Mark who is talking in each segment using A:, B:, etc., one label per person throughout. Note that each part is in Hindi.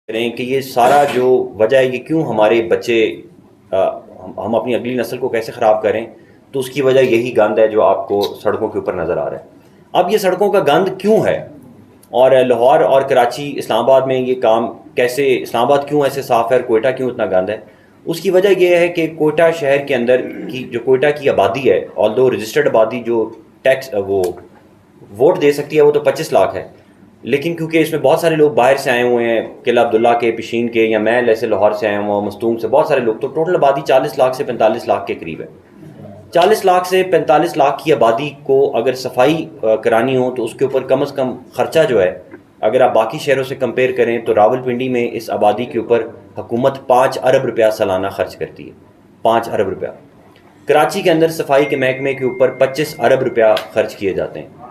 A: करें कि ये सारा जो वजह है, ये क्यों हमारे बच्चे हम अपनी अगली नस्ल को कैसे ख़राब करें, तो उसकी वजह यही गंद है जो आपको सड़कों के ऊपर नज़र आ रहा है। अब ये सड़कों का गंद क्यों है, और लाहौर और कराची इस्लामाबाद में ये काम कैसे, इस्लामाबाद क्यों ऐसे साफ़ है और कोयटा क्यों इतना गंद है? उसकी वजह यह है कि कोयटा शहर के अंदर की जो कोयटा की आबादी है, ऑल्दो रजिस्टर्ड आबादी जो टैक्स वो वोट दे सकती है वो तो 25 लाख है, लेकिन क्योंकि इसमें बहुत सारे लोग बाहर से आए हुए हैं, किला अब्दुल्ला के, पिशीन के, या मैं ऐसे लाहौर से आया हुआ, मस्तूम से, बहुत सारे लोग, तो टोटल आबादी 40 लाख से 45 लाख के करीब है। 40 लाख से 45 लाख की आबादी को अगर सफाई करानी हो तो उसके ऊपर कम से कम ख़र्चा जो है, अगर आप बाकी शहरों से कंपेयर करें तो रावलपिंडी में इस आबादी के ऊपर हुकूमत 5 अरब रुपया सालाना खर्च करती है। 5 अरब रुपया। कराची के अंदर सफाई के महकमे के ऊपर 25 अरब रुपया खर्च किए जाते हैं।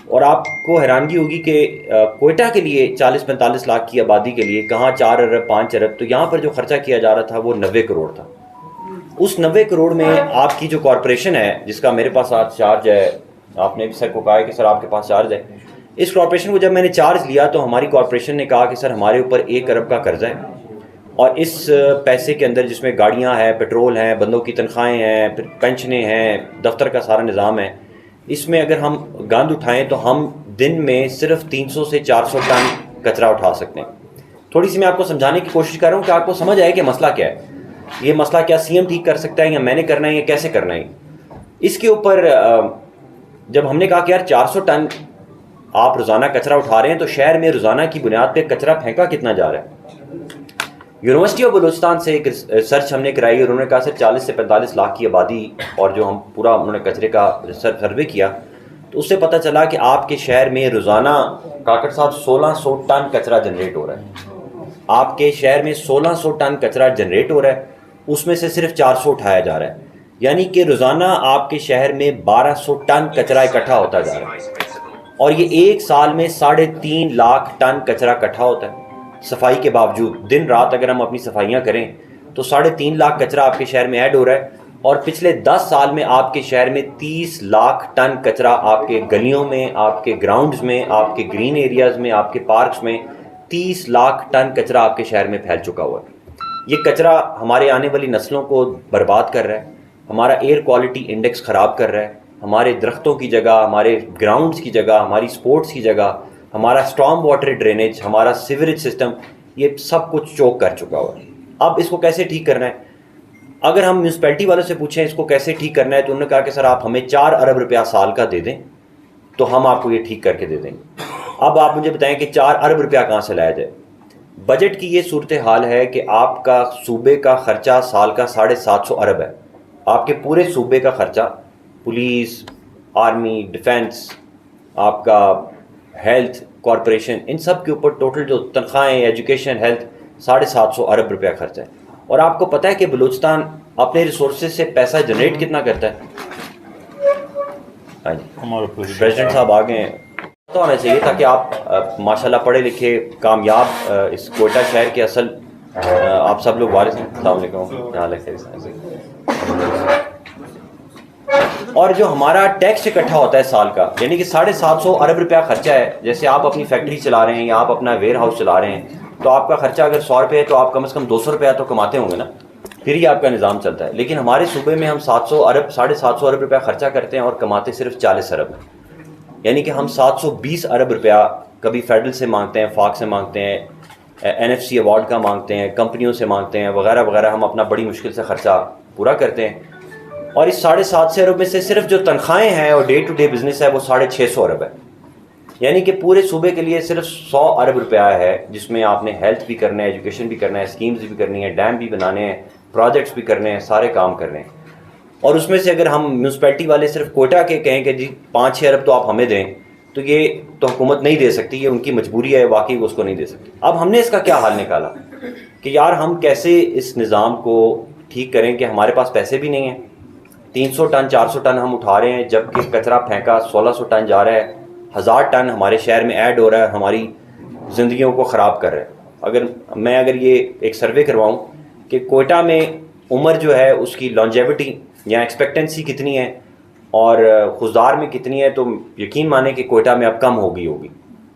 A: और आपको हैरानगी होगी कि कोयटा के लिए 40-45 लाख की आबादी के लिए कहाँ 4 अरब 5 अरब, तो यहाँ पर जो खर्चा किया जा रहा था वो 90 करोड़ था। उस 90 करोड़ में आपकी जो कॉरपोरेशन है, जिसका मेरे पास आज चार्ज है, आपने भी सर को कहा है कि सर आपके पास चार्ज है, इस कॉरपोरेशन को जब मैंने चार्ज लिया तो हमारी कॉरपोरेशन ने कहा कि सर हमारे ऊपर 1 अरब का कर्जा है, और इस पैसे के अंदर जिसमें गाड़ियाँ हैं, पेट्रोल हैं, बंदों की तनख्वाहें हैं, फिर पेंशनें हैं, दफ्तर का सारा निज़ाम है, इसमें अगर हम गंद उठाएं तो हम दिन में सिर्फ 300 से 400 टन कचरा उठा सकते हैं। थोड़ी सी मैं आपको समझाने की कोशिश कर रहा हूँ कि आपको समझ आए कि मसला क्या है। ये मसला क्या सीएम ठीक कर सकता है, या मैंने करना है, या कैसे करना है? इसके ऊपर जब हमने कहा कि यार 400 टन आप रोज़ाना कचरा उठा रहे हैं, तो शहर में रोज़ाना की बुनियाद पर कचरा फेंका कितना जा रहा है? यूनिवर्सिटी ऑफ बलूचिस्तान से एक रिसर्च हमने कराई, और उन्होंने कहा सर 40 से 45 लाख की आबादी, और जो हम पूरा उन्होंने कचरे का सर्वे किया तो उससे पता चला कि आपके शहर में रोज़ाना काकड़ साहब 1600 टन कचरा जनरेट हो रहा है। आपके शहर में 1600 टन कचरा जनरेट हो रहा है, उसमें से सिर्फ 400 उठाया जा रहा है, यानी कि रोज़ाना आपके शहर में 1200 टन कचरा इकट्ठा होता जा रहा है। और ये एक साल में 3.5 लाख टन कचरा इकट्ठा होता है सफाई के बावजूद। दिन रात अगर हम अपनी सफाइयाँ करें तो 3.5 लाख कचरा आपके शहर में ऐड हो रहा है। और पिछले 10 साल में आपके शहर में 30 लाख टन कचरा आपके गलियों में, आपके ग्राउंड्स में, आपके ग्रीन एरियाज़ में, आपके पार्क्स में 30 लाख टन कचरा आपके शहर में फैल चुका हुआ है। ये कचरा हमारे आने वाली नस्लों को बर्बाद कर रहा है, हमारा एयर क्वालिटी इंडेक्स ख़राब कर रहा है, हमारे दरख्तों की जगह, हमारे ग्राउंड्स की जगह, हमारी स्पोर्ट्स की जगह, हमारा स्टॉर्म वाटर ड्रेनेज, हमारा सीवरेज सिस्टम, ये सब कुछ चोक कर चुका हुआ है। अब इसको कैसे ठीक करना है? अगर हम म्यूनसिपैलिटी वालों से पूछें इसको कैसे ठीक करना है, तो उन्होंने कहा कि सर आप हमें 4 अरब रुपया साल का दे दें तो हम आपको ये ठीक करके दे देंगे। अब आप मुझे बताएं कि 4 अरब रुपया कहाँ से लाया जाए? बजट की ये सूरत हाल है कि आपका सूबे का खर्चा साल का 750 अरब है। आपके पूरे सूबे का खर्चा, पुलिस, आर्मी, डिफेंस, आपका हेल्थ, कॉरपोरेशन, इन सब के ऊपर टोटल जो तनख्वाहें, एजुकेशन, हेल्थ, 750 अरब रुपया खर्चा है। और आपको पता है कि बलूचिस्तान अपने रिसोर्सेज से पैसा जनरेट कितना करता है? हाँ जी, हमारे प्रेसिडेंट साहब आ गए हैं, तो होना चाहिए ताकि आप माशाल्लाह पढ़े लिखे, कामयाब, इस कोयटा शहर के असल आप सब लोग वारिस हैं। अस्सलाम वालेकुम। और जो हमारा टैक्स इकट्ठा होता है साल का, यानी कि 750 अरब रुपया खर्चा है। जैसे आप अपनी फैक्ट्री चला रहे हैं या आप अपना वेयर हाउस चला रहे हैं, तो आपका खर्चा अगर 100 रुपये है तो आप कम से कम 200 रुपया तो कमाते होंगे ना, फिर ही आपका निज़ाम चलता है। लेकिन हमारे सूबे में हम 700 अरब 750 अरब रुपया खर्चा करते हैं और कमाते सिर्फ 40 अरब, यानी कि हम 720 अरब रुपया कभी फेडरल से मांगते हैं, फाक से मांगते हैं, NFC अवार्ड का मांगते हैं, कंपनियों से मांगते हैं, वगैरह वगैरह। हम अपना बड़ी मुश्किल से खर्चा पूरा करते हैं। और इस 750 अरब में से सिर्फ जो तनख्वाहें हैं और डे टू डे बिजनेस है वो 650 अरब है, यानी कि पूरे सूबे के लिए सिर्फ 100 अरब रुपया है, जिसमें आपने हेल्थ भी करना है, एजुकेशन भी करना है, स्कीम्स भी करनी है, डैम भी बनाने हैं, प्रोजेक्ट्स भी करने हैं, सारे काम करने हैं। और उसमें से अगर हम म्यूनसिपैलिटी वाले सिर्फ कोयटा के कहें कि जी 5-6 अरब तो आप हमें दें, तो ये तो हुकूमत नहीं दे सकती, ये उनकी मजबूरी है, वाकई वो उसको नहीं दे सकती। अब हमने इसका क्या हल निकाला कि यार हम कैसे इस निज़ाम को ठीक करें कि हमारे पास पैसे भी नहीं हैं, 300 टन 400 टन हम उठा रहे हैं, जबकि कचरा फेंका 1600 टन जा रहा है, 1000 टन हमारे शहर में ऐड हो रहा है, हमारी ज़िंदगियों को ख़राब कर रहा है। अगर ये एक सर्वे करवाऊँ कि कोयटा में उम्र जो है उसकी लॉन्जेविटी या एक्सपेक्टेंसी कितनी है और खुशदार में कितनी है, तो यकीन माने कि कोयटा में अब कम होगी।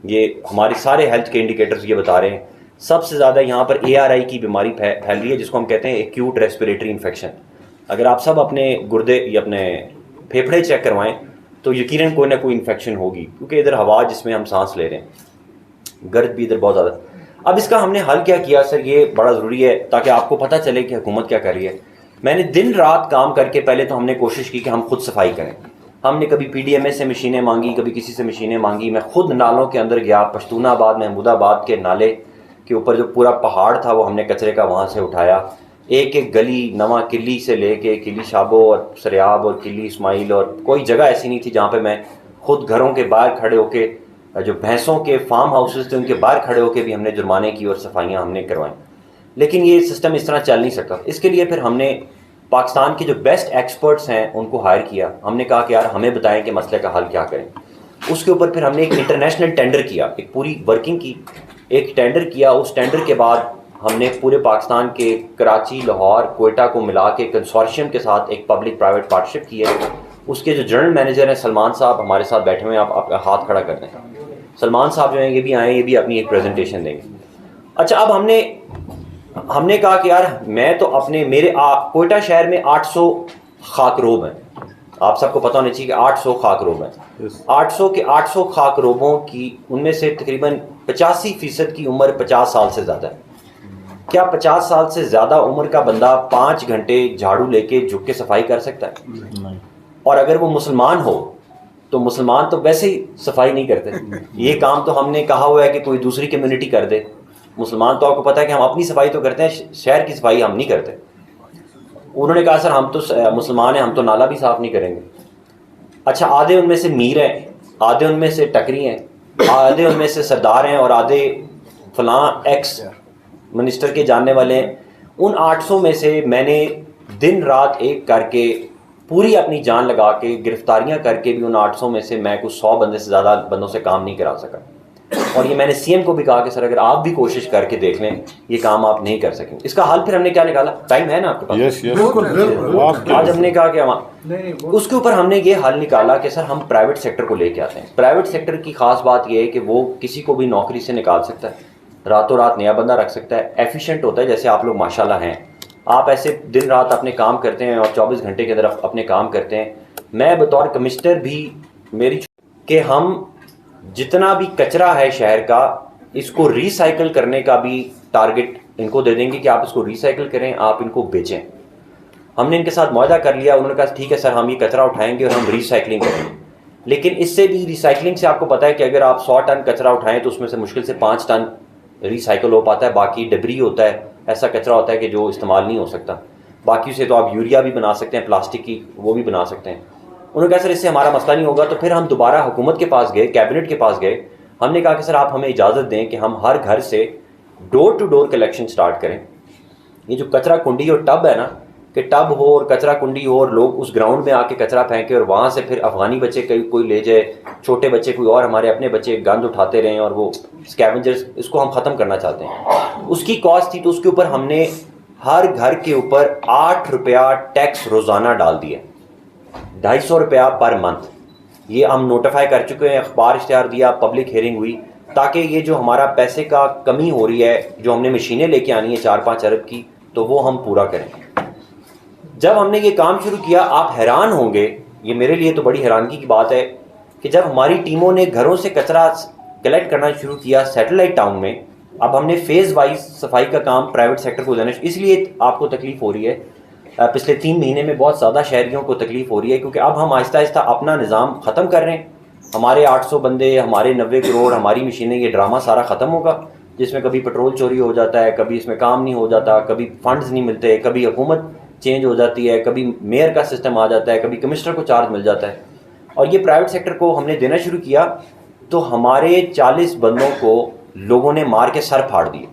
A: ये हमारे सारे हेल्थ के इंडिकेटर्स ये बता रहे हैं। सबसे ज़्यादा यहाँ पर ARI की बीमारी फैल रही है, जिसको हम कहते हैं एक्यूट रेस्पिरेटरी इन्फेक्शन। अगर आप सब अपने गुर्दे या अपने फेफड़े चेक करवाएं तो यकीनन कोई ना कोई इन्फेक्शन होगी, क्योंकि इधर हवा जिसमें हम सांस ले रहे हैं, गर्द भी इधर बहुत ज़्यादा। अब इसका हमने हल क्या किया सर, ये बड़ा ज़रूरी है ताकि आपको पता चले कि हुकूमत क्या कर रही है। मैंने दिन रात काम करके पहले तो हमने कोशिश की कि हम खुद सफाई करें। हमने कभी PDMA से मशीनें मांगी, कभी किसी से मशीनें मांगी। मैं खुद नालों के अंदर गया, पश्तूनाबाद महमूदाबाद के नाले के ऊपर जो पूरा पहाड़ था वो हमने कचरे का वहाँ से उठाया। एक एक गली, नवा किली से लेके किली शाबो और सरियाब और किली इस्माइल, और कोई जगह ऐसी नहीं थी जहाँ पे मैं खुद घरों के बाहर खड़े होके, जो भैंसों के फार्म हाउसेस थे उनके बाहर खड़े होके भी हमने जुर्माने की और सफाइयाँ हमने करवाई। लेकिन ये सिस्टम इस तरह चल नहीं सकता। इसके लिए फिर हमने पाकिस्तान के जो बेस्ट एक्सपर्ट्स हैं उनको हायर किया। हमने कहा कि यार हमें बताएं कि मसले का हल क्या करें। उसके ऊपर फिर हमने एक इंटरनेशनल टेंडर किया, एक पूरी वर्किंग की, एक टेंडर किया। उस टेंडर के बाद हमने पूरे पाकिस्तान के कराची, लाहौर, कोयटा को मिला के कंसोर्शियम के साथ एक पब्लिक प्राइवेट पार्टनरशिप की है। उसके जो जनरल मैनेजर हैं सलमान साहब हमारे साथ बैठे हुए हैं, आप हाथ खड़ा कर दें। सलमान साहब जो हैं ये भी आए, ये भी अपनी एक प्रेजेंटेशन देंगे। अच्छा, अब हमने कहा कि यार मैं तो अपने मेरे कोयटा शहर में 800 खाकरोब हैं। आप सबको पता होना चाहिए कि 800 खाकरोब हैं। 800 के 800 खाकरोबों की, उनमें से तकरीबन 85% की उम्र 50 साल से ज़्यादा है। क्या 50 साल से ज़्यादा उम्र का बंदा 5 घंटे झाड़ू लेके झुक के सफाई कर सकता है? नहीं। और अगर वो मुसलमान हो तो मुसलमान तो वैसे ही सफाई नहीं करते। ये काम तो हमने कहा हुआ है कि कोई दूसरी कम्युनिटी कर दे। मुसलमान तो आपको पता है कि हम अपनी सफाई तो करते हैं, शहर की सफाई हम नहीं करते। उन्होंने कहा सर हम तो मुसलमान हैं, हम तो नाला भी साफ़ नहीं करेंगे। अच्छा, आधे उनमें से मीर हैं, आधे उनमें से टकरी हैं, आधे उनमें से सरदार हैं और आधे फलां एक्स मिनिस्टर के जानने वाले हैं। उन 800 में से मैंने दिन रात एक करके पूरी अपनी जान लगा के गिरफ्तारियां करके भी उन 800 में से मैं कुछ 100 बंदे से ज़्यादा बंदों से काम नहीं करा सका। और ये मैंने CM को भी कहा कि सर अगर आप भी कोशिश करके देख लें ये काम आप नहीं कर सकेंगे। इसका हल फिर हमने क्या निकाला, टाइम है ना आपके पास?
B: यस, बिल्कुल।
A: आज हमने कहा कि उसके ऊपर हमने ये हल निकाला कि सर हम प्राइवेट सेक्टर को लेके आते हैं। प्राइवेट सेक्टर की खास बात यह है कि वो किसी को भी नौकरी से निकाल सकता है, रातों रात नया बंदा रख सकता है, एफिशिएंट होता है। जैसे आप लोग माशाल्लाह हैं, आप ऐसे दिन रात अपने काम करते हैं और 24 घंटे के अंदर अपने काम करते हैं। मैं बतौर कमिश्नर भी मेरी कि हम जितना भी कचरा है शहर का, इसको रिसाइकिल करने का भी टारगेट इनको दे देंगे कि आप इसको रिसाइकिल करें, आप इनको बेचें। हमने इनके साथ मुआहदा कर लिया। उन्होंने कहा ठीक है सर हम ये कचरा उठाएंगे और हम रिसाइकलिंग करेंगे। लेकिन इससे भी रिसाइकलिंग से आपको पता है कि अगर आप 100 टन कचरा उठाएं तो उसमें से मुश्किल से 5 टन रिसाइकिल हो पाता है। बाकी डबरी होता है, ऐसा कचरा होता है कि जो इस्तेमाल नहीं हो सकता। बाकी से तो आप यूरिया भी बना सकते हैं, प्लास्टिक की वो भी बना सकते हैं। उन्होंने कहा सर इससे हमारा मसला नहीं होगा। तो फिर हम दोबारा हुकूमत के पास गए, कैबिनेट के पास गए। हमने कहा कि सर आप हमें इजाज़त दें कि हम हर घर से door to door collection start करें। ये जो कचरा कुंडी और टब है ना, कि टब हो और कचरा कुंडी हो और लोग उस ग्राउंड में आके कचरा फेंके और वहाँ से फिर अफगानी बच्चे कोई ले जाए, छोटे बच्चे कोई और हमारे अपने बच्चे गंद उठाते रहें और वो स्कैवेंजर्स, इसको हम ख़त्म करना चाहते हैं। उसकी कॉस्ट थी तो उसके ऊपर हमने हर घर के ऊपर 8 रुपया टैक्स रोज़ाना डाल दिया, 250 रुपया पर मंथ। ये हम नोटिफाई कर चुके हैं, अखबार इश्तिहार दिया, पब्लिक हियरिंग हुई, ताकि ये जो हमारा पैसे का कमी हो रही है, जो हमने मशीनें लेके आनी है 4-5 अरब की, तो वो हम पूरा करें। जब हमने ये काम शुरू किया, आप हैरान होंगे, ये मेरे लिए तो बड़ी हैरानगी की बात है कि जब हमारी टीमों ने घरों से कचरा कलेक्ट करना शुरू किया सैटेलाइट टाउन में, अब हमने फेज़ वाइज सफाई का काम प्राइवेट सेक्टर को देना, इसलिए आपको तकलीफ़ हो रही है। पिछले 3 महीने में बहुत ज़्यादा शहरियों को तकलीफ़ हो रही है, क्योंकि अब हम आहिस्ता आहिस्ता अपना निज़ाम ख़त्म कर रहे हैं। हमारे 800 बंदे, हमारे 90 करोड़, हमारी मशीनें, ये ड्रामा सारा ख़त्म होगा, जिसमें कभी पेट्रोल चोरी हो जाता है, कभी इसमें काम नहीं हो जाता, कभी फंड्स नहीं मिलते, कभी हुकूमत चेंज हो जाती है, कभी मेयर का सिस्टम आ जाता है, कभी कमिश्नर को चार्ज मिल जाता है। और ये प्राइवेट सेक्टर को हमने देना शुरू किया तो हमारे 40 बंदों को लोगों ने मार के सर फाड़ दिए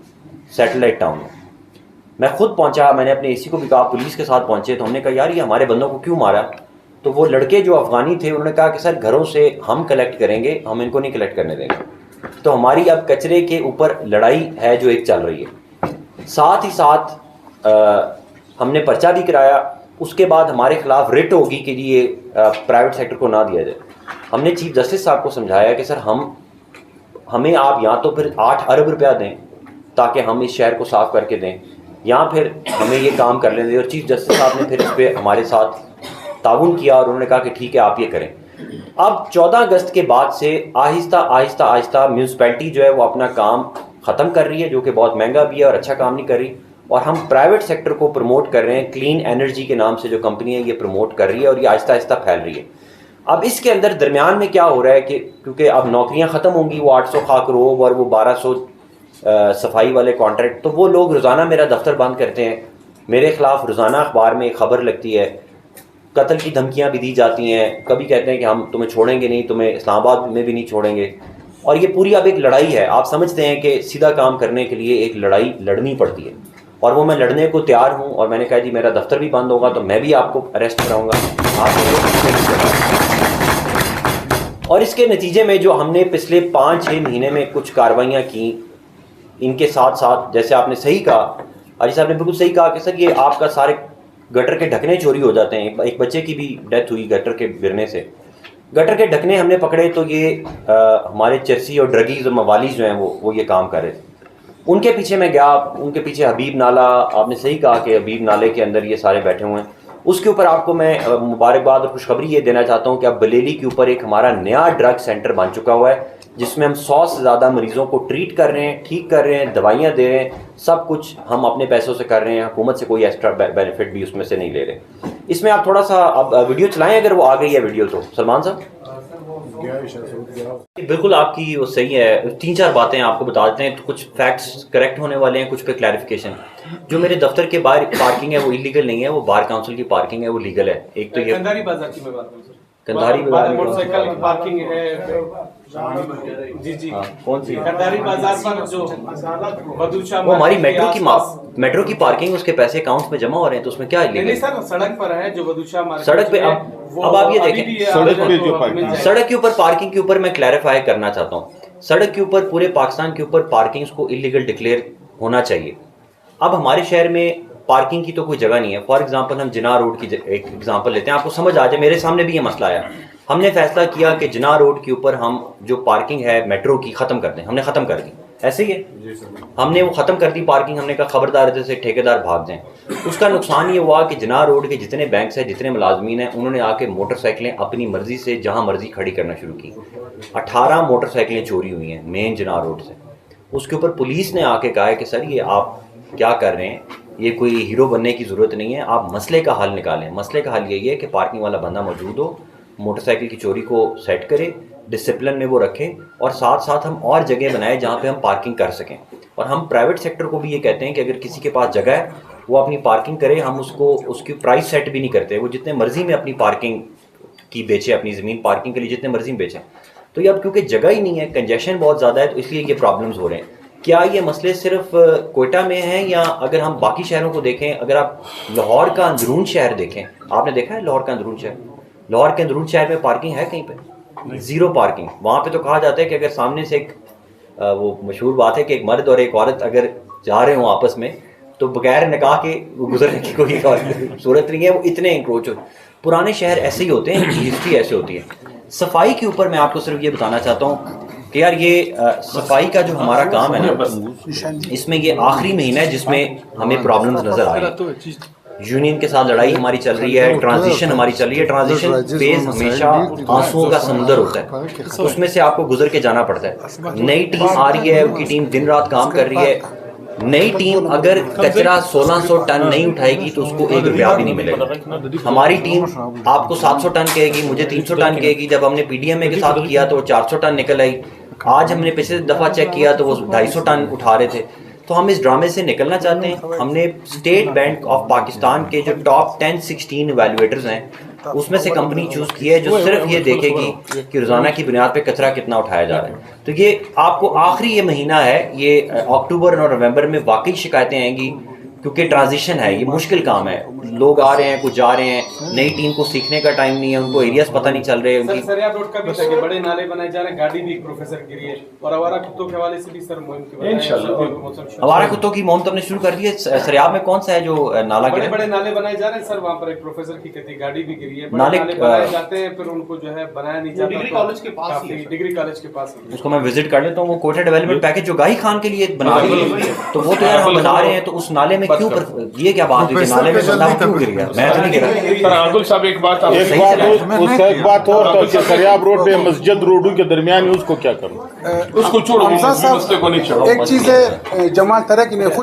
A: सैटेलाइट टाउन में। मैं खुद पहुंचा, मैंने अपने AC को भी कहा, पुलिस के साथ पहुंचे, तो हमने कहा यार ये हमारे बंदों को क्यों मारा? तो वो लड़के जो अफगानी थे उन्होंने कहा कि सर घरों से हम कलेक्ट करेंगे, हम इनको नहीं कलेक्ट करने देंगे। तो हमारी अब कचरे के ऊपर लड़ाई है जो एक चल रही है। साथ ही साथ हमने पर्चा भी कराया। उसके बाद हमारे खिलाफ रिट होगी कि ये प्राइवेट सेक्टर को ना दिया जाए। हमने चीफ जस्टिस साहब को समझाया कि सर हमें आप या तो फिर 8 अरब रुपया दें ताकि हम इस शहर को साफ़ करके दें, या फिर हमें ये काम कर लें दें। और चीफ जस्टिस साहब ने फिर इस पर हमारे साथ ताउन किया और उन्होंने कहा कि ठीक है आप ये करें। अब 14 अगस्त के बाद से आहिस्ता आहिस्ता आहिस्ता म्यूनसिपैलिटी जो है वो अपना काम ख़त्म कर रही है, जो कि बहुत महंगा भी है और अच्छा काम नहीं कर रही, और हम प्राइवेट सेक्टर को प्रमोट कर रहे हैं। क्लीन एनर्जी के नाम से जो कंपनी है ये प्रमोट कर रही है और ये आहिस्ता आहिस्ता फैल रही है। अब इसके अंदर दरमियान में क्या हो रहा है कि क्योंकि अब नौकरियां ख़त्म होंगी, वो 800 खाकरोब और वो 1200 सफाई वाले कॉन्ट्रैक्ट, तो वो लोग रोज़ाना मेरा दफ्तर बंद करते हैं, मेरे ख़िलाफ़ रोज़ाना अखबार में एक ख़बर लगती है, कत्ल की धमकियां भी दी जाती हैं, कभी कहते हैं कि हम तुम्हें छोड़ेंगे नहीं, तुम्हें इस्लामाबाद में भी नहीं छोड़ेंगे। और ये पूरी अब एक लड़ाई है। आप समझते हैं कि सीधा काम करने के लिए एक लड़ाई लड़नी पड़ती है, और वो मैं लड़ने को तैयार हूँ। और मैंने कहा जी मेरा दफ्तर भी बंद होगा तो मैं भी आपको अरेस्ट कराऊंगा, और इसके नतीजे में जो हमने पिछले 5-6 महीने में कुछ कार्रवाइयाँ की, इनके साथ साथ जैसे आपने सही कहा, अजी साहब ने बिल्कुल सही कहा कि सर ये आपका सारे गटर के ढकने चोरी हो जाते हैं। एक बच्चे की भी डेथ हुई गटर के गिरने से। गटर के ढकने हमने पकड़े तो ये हमारे चरसी और ड्रगीज और मवालीज जो हैं वो ये काम कर रहे थे। उनके पीछे मैं गया, उनके पीछे हबीब नाला, आपने सही कहा कि हबीब नाले के अंदर ये सारे बैठे हुए हैं। उसके ऊपर आपको मैं मुबारकबाद और खुशखबरी ये देना चाहता हूँ कि अब बलेली के ऊपर एक हमारा नया ड्रग सेंटर बन चुका हुआ है, जिसमें हम 100 से ज़्यादा मरीज़ों को ट्रीट कर रहे हैं, ठीक कर रहे हैं, दवाइयाँ दे रहे हैं, सब कुछ हम अपने पैसों से कर रहे हैं। हुकूमत से कोई एक्स्ट्रा बेनिफिट भी उसमें से नहीं ले रहे। इसमें आप थोड़ा सा अब वीडियो चलाएं, अगर वो आ गई है वीडियो तो सलमान साहब। बिल्कुल आपकी वो सही है। 3-4 बातें आपको बता देते हैं, तो कुछ फैक्ट्स करेक्ट होने वाले हैं, कुछ पे क्लैरिफिकेशन। जो मेरे दफ्तर के बाहर पार्किंग है वो इलीगल नहीं है, वो बार काउंसिल की पार्किंग है, वो लीगल है। एक तो ये कंधारी बाजार की मैं बात करूं सर, कंधारी बाजार में मोटरसाइकिल की पार्किंग है जी जी, कौन सी कंधारी बाजार पर जो बदूशा, वो हमारी मेट्रो की पार्किंग, उसके पैसे अकाउंट में जमा हो रहे हैं, तो उसमें क्या है? नहीं सर, सड़क पर है जो बदूशा मार्केट, सड़क पे। अब आप ये देखें, सड़क पे जो पार्किंग, सड़क के ऊपर पार्किंग के ऊपर मैं क्लैरिफाई करना चाहता हूँ, सड़क के ऊपर पूरे पाकिस्तान के ऊपर पार्किंग को इलीगल डिक्लेयर होना चाहिए। अब हमारे शहर में पार्किंग की तो कोई जगह नहीं है। फॉर एग्जांपल हम जिना रोड की एक एग्जांपल लेते हैं, आपको समझ आ जाए। मेरे सामने भी ये मसला आया, हमने फैसला किया कि जिना रोड के ऊपर हम जो पार्किंग है मेट्रो की ख़त्म कर दें। हमने ख़त्म कर दी, ऐसे ही है, हमने वो ख़त्म कर दी पार्किंग। हमने कहा खबरदार जैसे ठेकेदार भाग जाएं। उसका नुकसान ये हुआ कि जिना रोड के जितने बैंक्स हैं, जितने मुलाजमीन हैं, उन्होंने आके मोटरसाइकिलें अपनी मर्जी से जहाँ मर्जी खड़ी करना शुरू की। 18 मोटरसाइकिलें चोरी हुई हैं मेन जिना रोड से। उसके ऊपर पुलिस ने आके कहा है कि सर ये आप क्या कर रहे हैं, ये कोई हीरो बनने की ज़रूरत नहीं है, आप मसले का हल निकालें। मसले का हल यही है कि पार्किंग वाला बंदा मौजूद हो, मोटरसाइकिल की चोरी को सेट करे, डिसिप्लिन में वो रखें, और साथ साथ हम और जगह बनाएं जहाँ पे हम पार्किंग कर सकें। और हम प्राइवेट सेक्टर को भी ये कहते हैं कि अगर किसी के पास जगह है वो अपनी पार्किंग करे, हम उसको उसकी प्राइस सेट भी नहीं करते, वो जितने मर्जी में अपनी पार्किंग की बेचे, अपनी ज़मीन पार्किंग के लिए जितने मर्जी में बेचें। तो ये अब क्योंकि जगह ही नहीं है, कंजेशन बहुत ज़्यादा है, तो इसलिए ये प्रॉब्लम्स हो रहे हैं। क्या ये मसले सिर्फ कोयटा में हैं, या अगर हम बाकी शहरों को देखें, अगर आप लाहौर का अंदरून शहर देखें, आपने देखा है लाहौर का अंदरून शहर, लाहौर के अंदरून शहर में पार्किंग है कहीं पे? Zero parking. वहाँ पे तो कहा जाता है कि अगर सामने से एक वो मशहूर बात है कि एक मर्द और एक औरत अगर जा रहे हों आपस में, तो बगैर निकाह के गुजरने की कोई सूरत नहीं है, वो इतने इंक्रोच हो। पुराने शहर ऐसे ही होते हैं, हिस्ट्री ऐसे होती है। सफाई के ऊपर मैं आपको सिर्फ ये बताना चाहता हूँ कि यार ये सफाई का जो हमारा काम है ना, इसमें ये आखिरी महीना है जिसमें हमें प्रॉब्लम्स नजर आ रही है। यूनियन के साथ लड़ाई हमारी चल रही है, ट्रांजिशन हमारी चल रही है। ट्रांजिशन फेज हमेशा आंसुओं का समुंदर होता है, उसमें से आपको गुजर के जाना पड़ता है। नई टीम आ रही है, उनकी टीम दिन रात काम कर रही है। नई टीम अगर कचरा 1600 टन नहीं उठाएगी तो उसको 1 रुपया भी नहीं मिलेगा। हमारी टीम आपको 700 टन कहेगी, मुझे 300 टन कहेगी। जब हमने पीडीएमए के साथ किया तो 400 टन निकल आई। आज हमने पिछले दफ़ा चेक किया तो वो 250 टन उठा रहे थे। तो हम इस ड्रामे से निकलना चाहते हैं। हमने स्टेट बैंक ऑफ पाकिस्तान के जो टॉप 10-16 इवैल्यूएटर्स हैं उसमें से कंपनी चूज़ की है जो सिर्फ ये देखेगी कि रोज़ाना की बुनियाद पे कचरा कितना उठाया जा रहा है। तो ये आपको आखिरी ये महीना है, ये अक्टूबर और नवंबर में वाकई शिकायतें आएंगी, क्योंकि ट्रांजिशन है, ये मुश्किल काम है, लोग आ रहे हैं, कुछ जा रहे हैं, नई टीम को सीखने का टाइम नहीं है, उनको एरियाज पता नहीं चल रहे उनकी।
B: सर आप रोड का भी था कि बड़े नाले बनाए जा रहे हैं, गाड़ी भी प्रोफेसर गिरी है, और आवारा कुत्तों के हवाले से भी सर मुहिम की इंशाल्लाह।
A: आवारा कुत्तों की मुहिम तो हमने शुरू कर दी है। सरियाब में कौन सा है जो नाला गिरा?
B: बड़े नाले बनाए जा रहे हैं सर, वहाँ पर एक प्रोफेसर की कहती गाड़ी भी गिरी है,
A: नाले
B: बनाए जाते हैं, फिर उनको जो है बनाया नहीं जाता।
C: डिग्री कॉलेज के पास ही,
B: डिग्री कॉलेज के पास ही।
A: उसको मैं विजिट कर लेता हूँ। वो कोटा डेवलपमेंट पैकेज जो गाही खान के लिए बना रही है, तो वो तो यार हम बना रहे हैं, तो उस नाले में क्यों ये क्या बात है कि नाले में बंदा क्यों गिर गया? मैं तो नहीं गिरा।
D: आदिल साहब एक बात
E: और तो सरियाब रोड पे मस्जिद रोडू के दरमियान उसको क्या करूं?
D: उसको छोड़ो,
F: एक चीज है, जमाल तरक ने